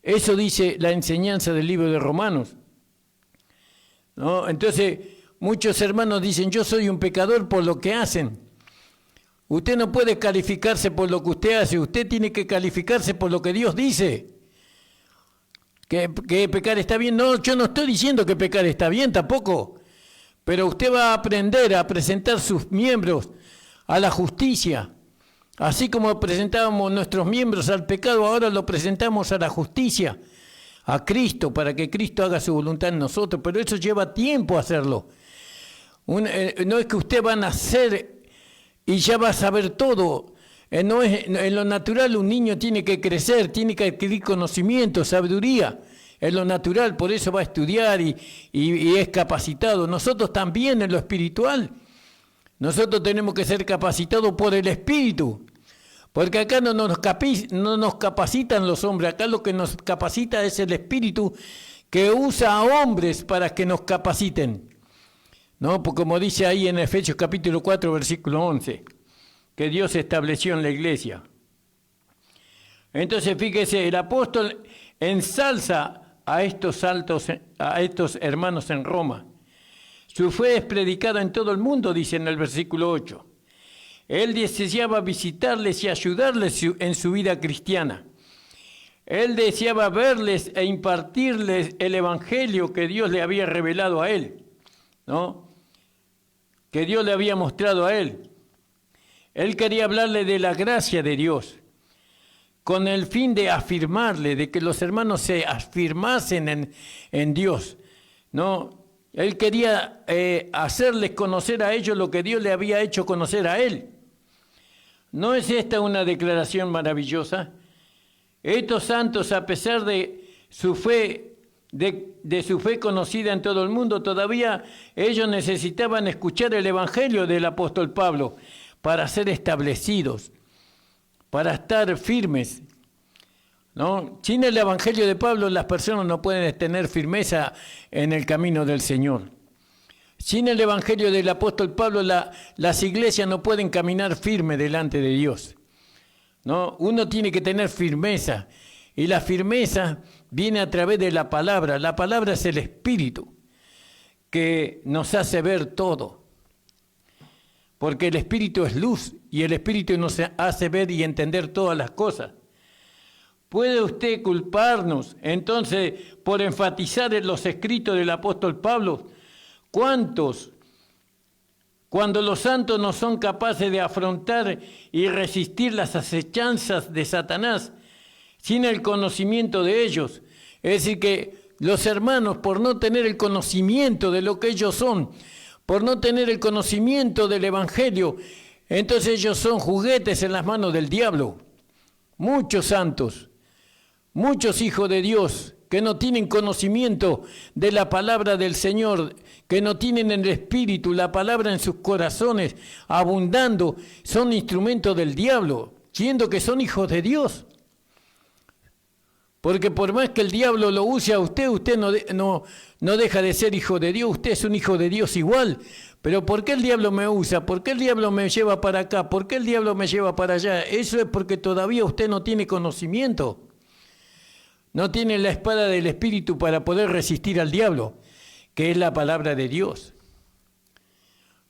Eso dice la enseñanza del libro de Romanos, ¿no? Entonces, muchos hermanos dicen, yo soy un pecador por lo que hacen. Usted no puede calificarse por lo que usted hace, usted tiene que calificarse por lo que Dios dice. ¿Que pecar está bien? No, yo no estoy diciendo que pecar está bien tampoco, pero usted va a aprender a presentar sus miembros a la justicia. Así como presentábamos nuestros miembros al pecado, ahora lo presentamos a la justicia, a Cristo, para que Cristo haga su voluntad en nosotros, pero eso lleva tiempo hacerlo. No es que usted va a nacer y ya va a saber todo. No es, en lo natural un niño tiene que crecer, tiene que adquirir conocimiento, sabiduría. Es lo natural, por eso va a estudiar y es capacitado. Nosotros también en lo espiritual. Nosotros tenemos que ser capacitados por el Espíritu, porque acá no nos capacitan los hombres, acá lo que nos capacita es el Espíritu que usa a hombres para que nos capaciten, ¿no? Porque como dice ahí en Efesios capítulo 4, versículo 11, que Dios estableció en la iglesia. Entonces fíjese, el apóstol ensalza a estos hermanos en Roma. Su fe es predicada en todo el mundo, dice en el versículo 8. Él deseaba visitarles y ayudarles en su vida cristiana. Él deseaba verles e impartirles el evangelio que Dios le había revelado a él, ¿no? Que Dios le había mostrado a él. Él quería hablarle de la gracia de Dios, con el fin de afirmarle, de que los hermanos se afirmasen en Dios, ¿no? Él quería hacerles conocer a ellos lo que Dios le había hecho conocer a él. ¿No es esta una declaración maravillosa? Estos santos, a pesar de su fe, de su fe conocida en todo el mundo, todavía ellos necesitaban escuchar el evangelio del apóstol Pablo para ser establecidos, para estar firmes, ¿no? Sin el evangelio de Pablo las personas no pueden tener firmeza en el camino del Señor. Sin el evangelio del apóstol Pablo las iglesias no pueden caminar firme delante de Dios, ¿no? Uno tiene que tener firmeza, y la firmeza viene a través de la palabra. La palabra es el Espíritu que nos hace ver todo, porque el Espíritu es luz y el Espíritu nos hace ver y entender todas las cosas. ¿Puede usted culparnos entonces por enfatizar en los escritos del apóstol Pablo? ¿Cuántos, cuando los santos no son capaces de afrontar y resistir las acechanzas de Satanás sin el conocimiento de ellos? Es decir, que los hermanos, por no tener el conocimiento de lo que ellos son, por no tener el conocimiento del evangelio, entonces ellos son juguetes en las manos del diablo. Muchos santos, muchos hijos de Dios que no tienen conocimiento de la palabra del Señor, que no tienen el Espíritu, la palabra en sus corazones, abundando, son instrumentos del diablo, siendo que son hijos de Dios. Porque por más que el diablo lo use a usted, usted no deja de ser hijo de Dios, usted es un hijo de Dios igual. Pero ¿por qué el diablo me usa? ¿Por qué el diablo me lleva para acá? ¿Por qué el diablo me lleva para allá? Eso es porque todavía usted no tiene conocimiento. No tiene la espada del Espíritu para poder resistir al diablo, que es la palabra de Dios.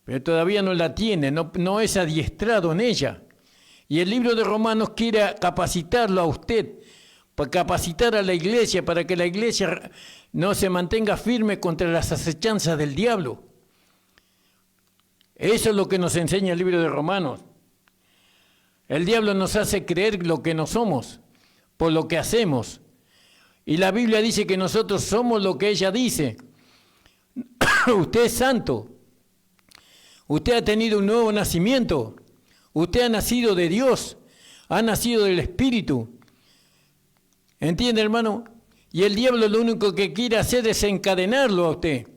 Pero todavía no la tiene, no es adiestrado en ella. Y el libro de Romanos quiere capacitarlo a usted, para capacitar a la iglesia, para que la iglesia no se mantenga firme contra las acechanzas del diablo. Eso es lo que nos enseña el libro de Romanos. El diablo nos hace creer lo que no somos, por lo que hacemos. Y la Biblia dice que nosotros somos lo que ella dice. Usted es santo. Usted ha tenido un nuevo nacimiento. Usted ha nacido de Dios. Ha nacido del Espíritu. ¿Entiende, hermano? Y el diablo lo único que quiere hacer es encadenarlo a usted,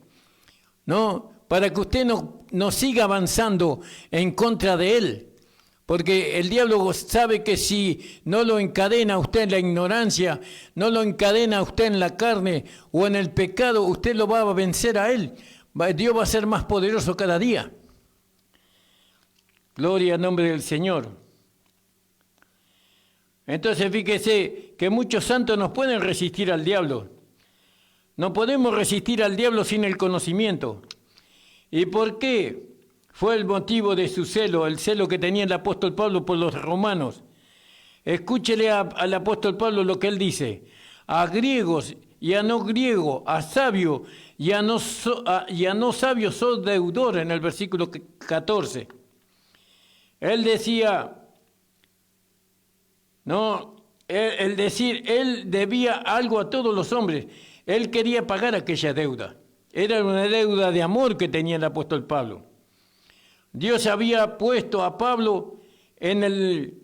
¿no? Para que usted no siga avanzando en contra de él. Porque el diablo sabe que si no lo encadena a usted en la ignorancia, no lo encadena a usted en la carne o en el pecado, usted lo va a vencer a él. Dios va a ser más poderoso cada día. Gloria al nombre del Señor. Entonces fíjese que muchos santos nos pueden resistir al diablo. No podemos resistir al diablo sin el conocimiento. ¿Y por qué? Fue el motivo de su celo, el celo que tenía el apóstol Pablo por los romanos. Escúchele al apóstol Pablo lo que él dice. A griegos y a no griegos, a sabios y a no sabios sos deudor, en el versículo 14. Él decía, no, él debía algo a todos los hombres. Él quería pagar aquella deuda. Era una deuda de amor que tenía el apóstol Pablo. Dios había puesto a Pablo en el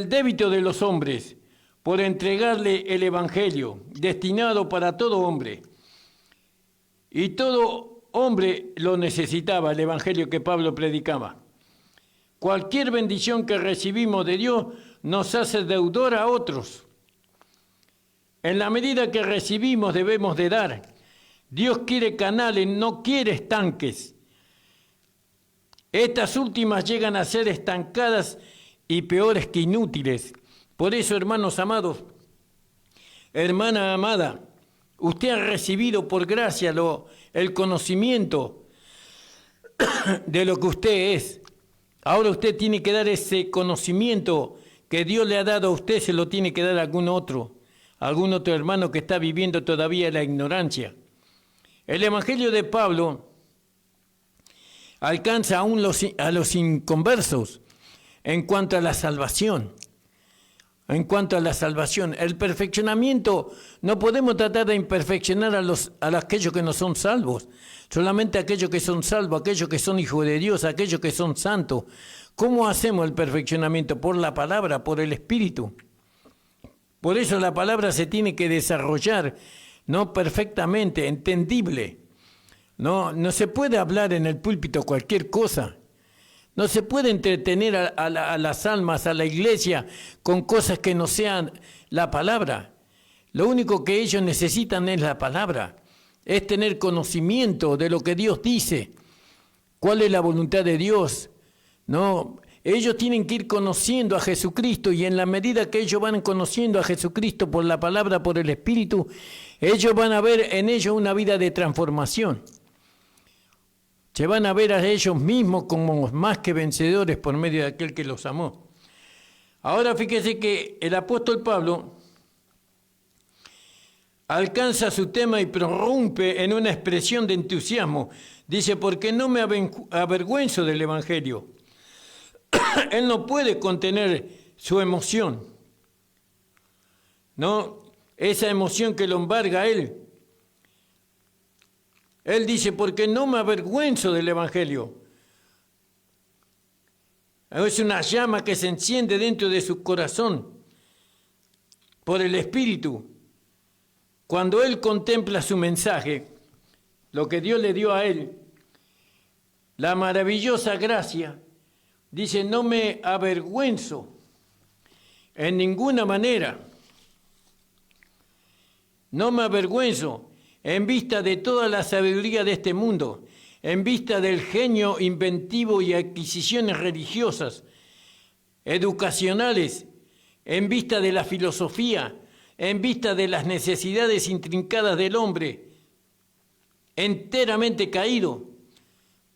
débito de los hombres por entregarle el evangelio destinado para todo hombre. Y todo hombre lo necesitaba, el evangelio que Pablo predicaba. Cualquier bendición que recibimos de Dios nos hace deudor a otros. En la medida que recibimos debemos de dar. Dios quiere canales, no quiere estanques. Estas últimas llegan a ser estancadas y peores que inútiles. Por eso, hermanos amados, hermana amada, usted ha recibido por gracia el conocimiento de lo que usted es. Ahora usted tiene que dar ese conocimiento que Dios le ha dado a usted, se lo tiene que dar a algún otro hermano que está viviendo todavía la ignorancia. El Evangelio de Pablo alcanza aún a los inconversos en cuanto a la salvación. En cuanto a la salvación, el perfeccionamiento, no podemos tratar de imperfeccionar a aquellos que no son salvos, solamente aquellos que son salvos, aquellos que son hijos de Dios, aquellos que son santos. ¿Cómo hacemos el perfeccionamiento? Por la palabra, por el Espíritu. Por eso la palabra se tiene que desarrollar, no perfectamente, entendible. No se puede hablar en el púlpito cualquier cosa. No se puede entretener a las almas, a la iglesia, con cosas que no sean la palabra. Lo único que ellos necesitan es la palabra. Es tener conocimiento de lo que Dios dice. ¿Cuál es la voluntad de Dios? No, ellos tienen que ir conociendo a Jesucristo, y en la medida que ellos van conociendo a Jesucristo por la palabra, por el Espíritu, ellos van a ver en ellos una vida de transformación. Se van a ver a ellos mismos como más que vencedores por medio de aquel que los amó. Ahora fíjese que el apóstol Pablo alcanza su tema y prorrumpe en una expresión de entusiasmo. Dice, porque no me avergüenzo del Evangelio. Él no puede contener su emoción, ¿no? Esa emoción que lo embarga a él. Él dice, porque no me avergüenzo del Evangelio. Es una llama que se enciende dentro de su corazón por el Espíritu. Cuando él contempla su mensaje, lo que Dios le dio a él, la maravillosa gracia, dice, no me avergüenzo en ninguna manera. No me avergüenzo en vista de toda la sabiduría de este mundo, en vista del genio inventivo y adquisiciones religiosas, educacionales, en vista de la filosofía, en vista de las necesidades intrincadas del hombre, enteramente caído,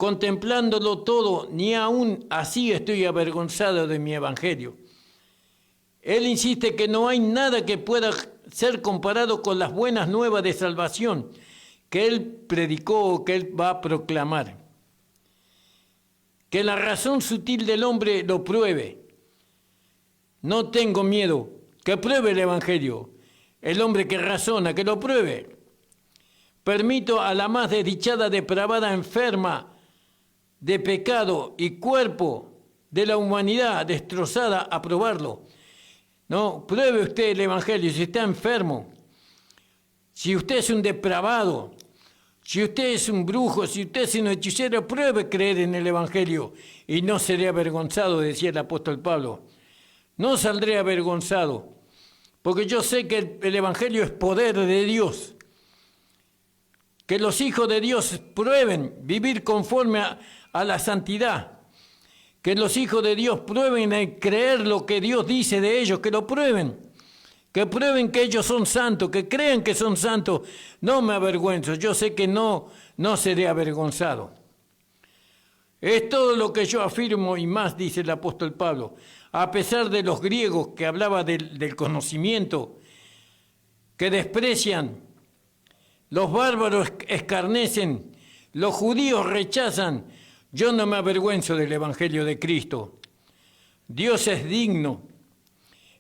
contemplándolo todo, ni aún así estoy avergonzado de mi evangelio. Él insiste que no hay nada que pueda ser comparado con las buenas nuevas de salvación que él predicó o que él va a proclamar. Que la razón sutil del hombre lo pruebe. No tengo miedo, que pruebe el evangelio. El hombre que razona, que lo pruebe. Permito a la más desdichada, depravada, enferma de pecado y cuerpo de la humanidad destrozada a probarlo. No, pruebe usted el evangelio si está enfermo, si usted es un depravado, si usted es un brujo, si usted es un hechicero, pruebe creer en el evangelio y no seré avergonzado, decía el apóstol Pablo. No saldré avergonzado, porque yo sé que el evangelio es poder de Dios. Que los hijos de Dios prueben vivir conforme a la santidad. Que los hijos de Dios prueben a creer lo que Dios dice de ellos, que lo prueben. Que prueben que ellos son santos, que crean que son santos. No me avergüenzo, yo sé que no seré avergonzado. Es todo lo que yo afirmo y más, dice el apóstol Pablo. A pesar de los griegos que hablaba del conocimiento, que desprecian, los bárbaros escarnecen, los judíos rechazan, yo no me avergüenzo del evangelio de Cristo. Dios es digno.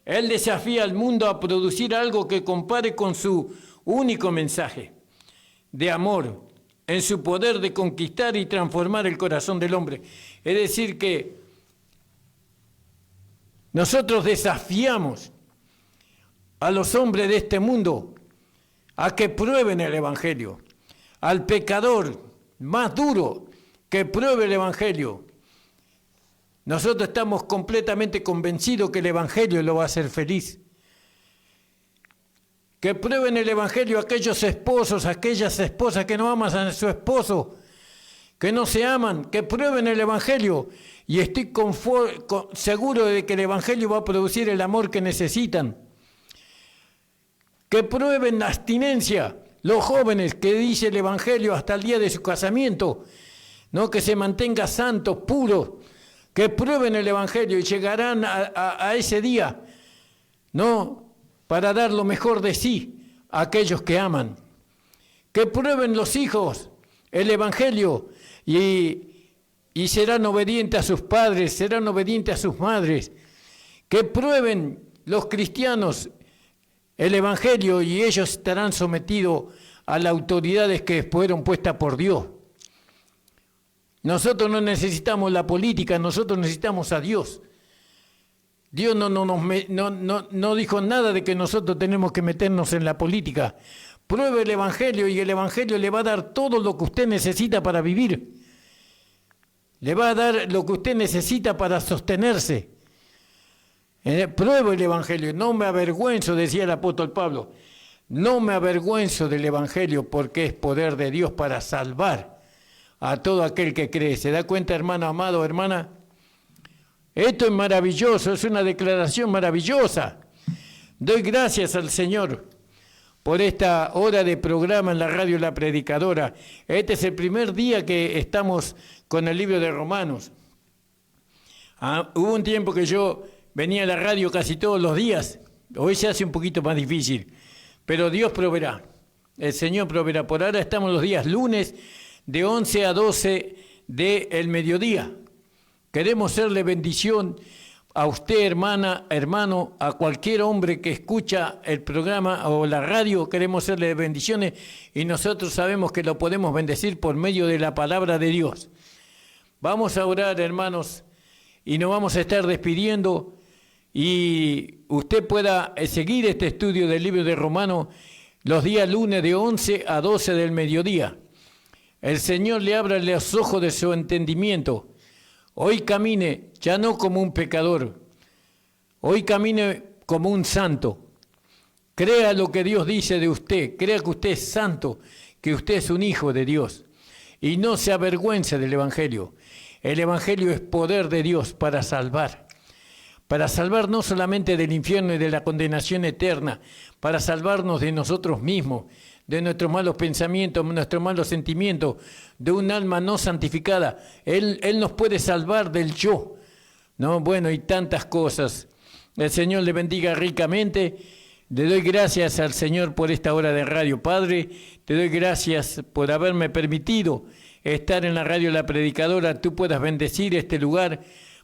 Él desafía al mundo a producir algo que compare con su único mensaje de amor, en su poder de conquistar y transformar el corazón del hombre. Es decir, que nosotros desafiamos a los hombres de este mundo a que prueben el evangelio, al pecador más duro que pruebe el evangelio. Nosotros estamos completamente convencidos que el evangelio lo va a hacer feliz. Que prueben el evangelio aquellos esposos, aquellas esposas que no aman a su esposo, que no se aman, que prueben el evangelio. Y estoy seguro de que el evangelio va a producir el amor que necesitan. Que prueben la abstinencia, los jóvenes, que dice el evangelio hasta el día de su casamiento, no, que se mantenga santos, puros, que prueben el evangelio y llegarán a ese día, no, para dar lo mejor de sí a aquellos que aman. Que prueben los hijos el evangelio y serán obedientes a sus padres, serán obedientes a sus madres. Que prueben los cristianos el evangelio y ellos estarán sometidos a las autoridades que fueron puestas por Dios. Nosotros no necesitamos la política, nosotros necesitamos a Dios. Dios no dijo nada de que nosotros tenemos que meternos en la política. Pruebe el evangelio y el evangelio le va a dar todo lo que usted necesita para vivir. Le va a dar lo que usted necesita para sostenerse. Pruebe el evangelio, no me avergüenzo, decía el apóstol Pablo. No me avergüenzo del evangelio porque es poder de Dios para salvar a todo aquel que cree. ¿Se da cuenta, hermano amado, hermana? Esto es maravilloso, es una declaración maravillosa. Doy gracias al Señor por esta hora de programa en la radio La Predicadora. Este es el primer día que estamos con el libro de Romanos. Hubo un tiempo que yo venía a la radio casi todos los días. Hoy se hace un poquito más difícil, pero Dios proveerá. El Señor proveerá. Por ahora estamos los días lunes de 11 a 12 del mediodía. Queremos serle bendición a usted, hermana, hermano, a cualquier hombre que escucha el programa o la radio. Queremos serle bendiciones y nosotros sabemos que lo podemos bendecir por medio de la palabra de Dios. Vamos a orar, hermanos, y nos vamos a estar despidiendo y usted pueda seguir este estudio del libro de Romanos los días lunes de 11 a 12 del mediodía. El Señor le abra los ojos de su entendimiento. Hoy camine ya no como un pecador, hoy camine como un santo. Crea lo que Dios dice de usted, crea que usted es santo, que usted es un hijo de Dios. Y no se avergüence del Evangelio. El Evangelio es poder de Dios para salvar no solamente del infierno y de la condenación eterna, para salvarnos de nosotros mismos, de nuestros malos pensamientos, nuestros malos sentimientos, de un alma no santificada. Él nos puede salvar del yo, ¿no? Bueno, y tantas cosas. El Señor le bendiga ricamente. Le doy gracias al Señor por esta hora de radio, Padre. Te doy gracias por haberme permitido estar en la radio La Predicadora. Tú puedas bendecir este lugar,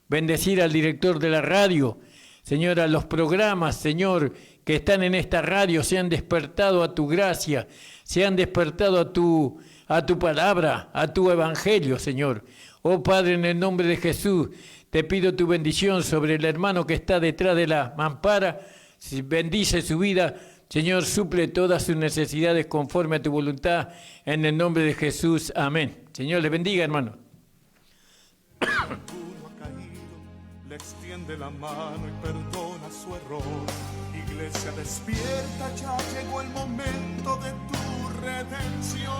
bendecir al director de la radio. Señor, a los programas, Señor, que están en esta radio, se han despertado a tu gracia, se han despertado a tu palabra, a tu evangelio, Señor. Oh Padre, en el nombre de Jesús, te pido tu bendición sobre el hermano que está detrás de la mampara. Bendice su vida, Señor, suple todas sus necesidades conforme a tu voluntad, en el nombre de Jesús, amén. Señor, le bendiga, hermano. Le extiende la mano y perdona su error. Iglesia despierta, ya llegó el momento de tu redención.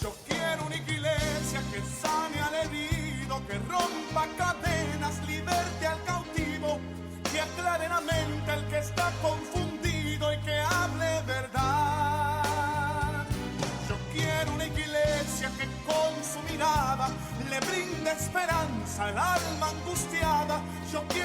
Yo quiero una iglesia que sane al herido, que rompa cadenas, liberte al cautivo, que aclare la mente al que está confundido y que hable verdad. Yo quiero una iglesia que con su mirada le brinde esperanza al alma angustiada. Yo quiero